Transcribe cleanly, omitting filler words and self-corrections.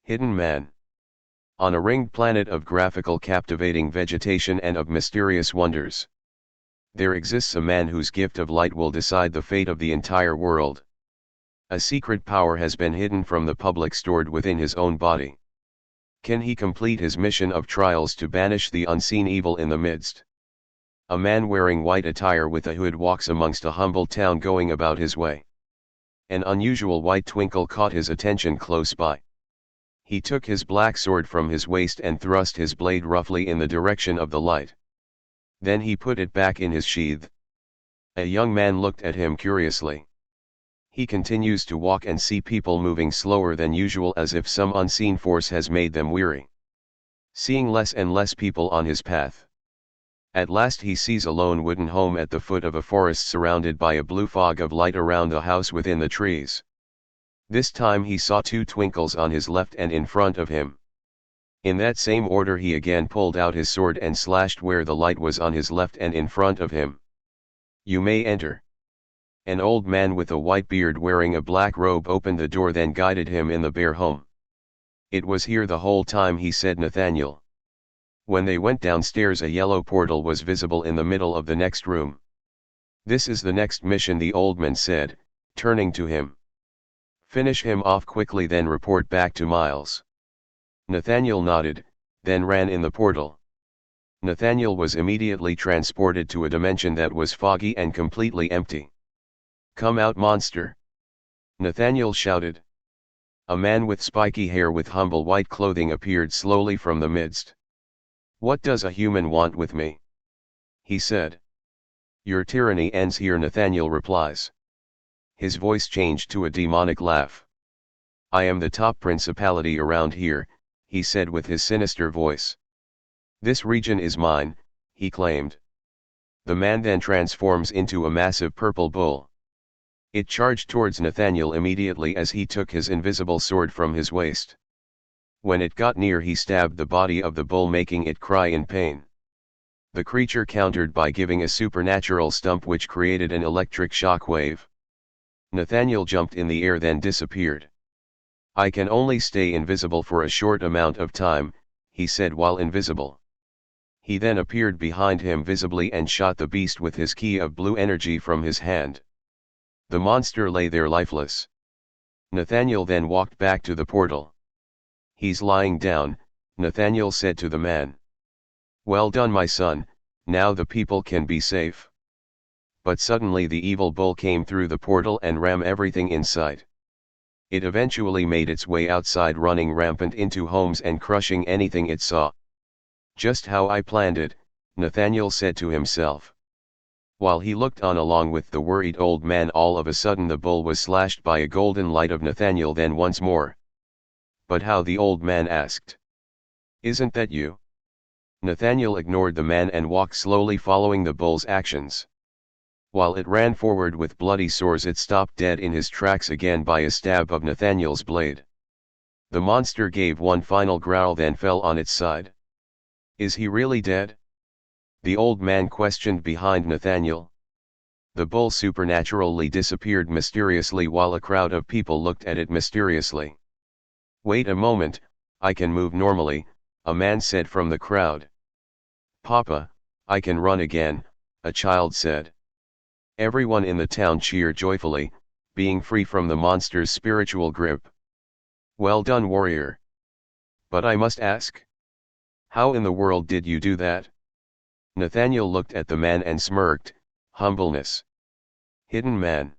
Hidden Man. On a ringed planet of graphical captivating vegetation and of mysterious wonders, there exists a man whose gift of light will decide the fate of the entire world. A secret power has been hidden from the public, stored within his own body. Can he complete his mission of trials to banish the unseen evil in the midst? A man wearing white attire with a hood walks amongst a humble town, going about his way. An unusual white twinkle caught his attention close by. He took his black sword from his waist and thrust his blade roughly in the direction of the light. Then he put it back in his sheath. A young man looked at him curiously. He continues to walk and see people moving slower than usual, as if some unseen force has made them weary. Seeing less and less people on his path, at last he sees a lone wooden home at the foot of a forest, surrounded by a blue fog of light around the house within the trees. This time he saw two twinkles on his left and in front of him. In that same order he again pulled out his sword and slashed where the light was on his left and in front of him. "You may enter." An old man with a white beard wearing a black robe opened the door, then guided him in the bare home. "It was here the whole time," he said Nathaniel. When they went downstairs, a yellow portal was visible in the middle of the next room. "This is the next mission," the old man said, turning to him. "Finish him off quickly, then report back to Miles." Nathaniel nodded, then ran in the portal. Nathaniel was immediately transported to a dimension that was foggy and completely empty. "Come out, monster!" Nathaniel shouted. A man with spiky hair with humble white clothing appeared slowly from the midst. "What does a human want with me?" he said. "Your tyranny ends here," Nathaniel replies. His voice changed to a demonic laugh. "I am the top principality around here," he said with his sinister voice. "This region is mine," he claimed. The man then transforms into a massive purple bull. It charged towards Nathaniel immediately as he took his invisible sword from his waist. When it got near, he stabbed the body of the bull, making it cry in pain. The creature countered by giving a supernatural stump which created an electric shock wave. Nathaniel jumped in the air, then disappeared. "I can only stay invisible for a short amount of time," he said while invisible. He then appeared behind him visibly and shot the beast with his key of blue energy from his hand. The monster lay there lifeless. Nathaniel then walked back to the portal. "He's lying down," Nathaniel said to the man. "Well done, my son, now the people can be safe." But suddenly the evil bull came through the portal and rammed everything in sight. It eventually made its way outside, running rampant into homes and crushing anything it saw. "Just how I planned it," Nathaniel said to himself. While he looked on along with the worried old man, all of a sudden the bull was slashed by a golden light of Nathaniel, then once more. "But how?" the old man asked. "Isn't that you?" Nathaniel ignored the man and walked slowly, following the bull's actions. While it ran forward with bloody sores, it stopped dead in his tracks again by a stab of Nathaniel's blade. The monster gave one final growl, then fell on its side. "Is he really dead?" the old man questioned behind Nathaniel. The bull supernaturally disappeared mysteriously while a crowd of people looked at it mysteriously. "Wait a moment, I can move normally," a man said from the crowd. "Papa, I can run again," a child said. Everyone in the town cheered joyfully, being free from the monster's spiritual grip. "Well done, warrior. But I must ask, how in the world did you do that?" Nathaniel looked at the man and smirked. "Humbleness. Hidden Man.